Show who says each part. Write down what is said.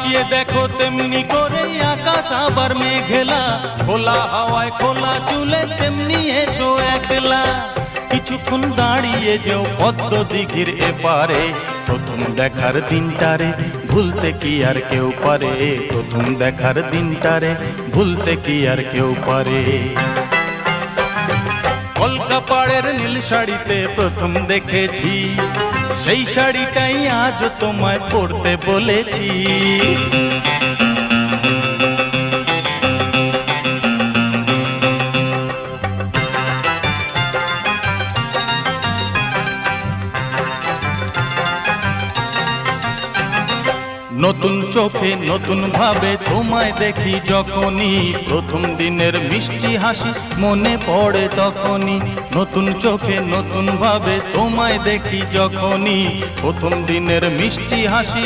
Speaker 1: তাকিয়ে দেখো তেমনি করে আকাশ আবার মেঘেলা, খোলা হাওয়ায় খোলা চুলে তেমনি এসো একলা। কিছুক্ষণ দাঁড়িয়ে যেও পদ্ম দিঘির এপারে, প্রথম দেখার দিনটারে ভুলতে কি আর কেউ পারে, প্রথম দেখার দিনটারে ভুলতে কি আর কেউ পারে। কলকাপাড়ের নীল শাড়িতে প্রথম দেখেছি, সেই শাড়িটাই আজ তোমায় পরতে বলেছি। নতুন চোখে নতুন ভাবে তোমায় দেখি যখনই, প্রথম দিনের মিষ্টি হাসি মনে পড়ে তখনই। নতুন চোখে নতুন ভাবে তোমায় দেখি যখনই, প্রথম দিনের মিষ্টি হাসি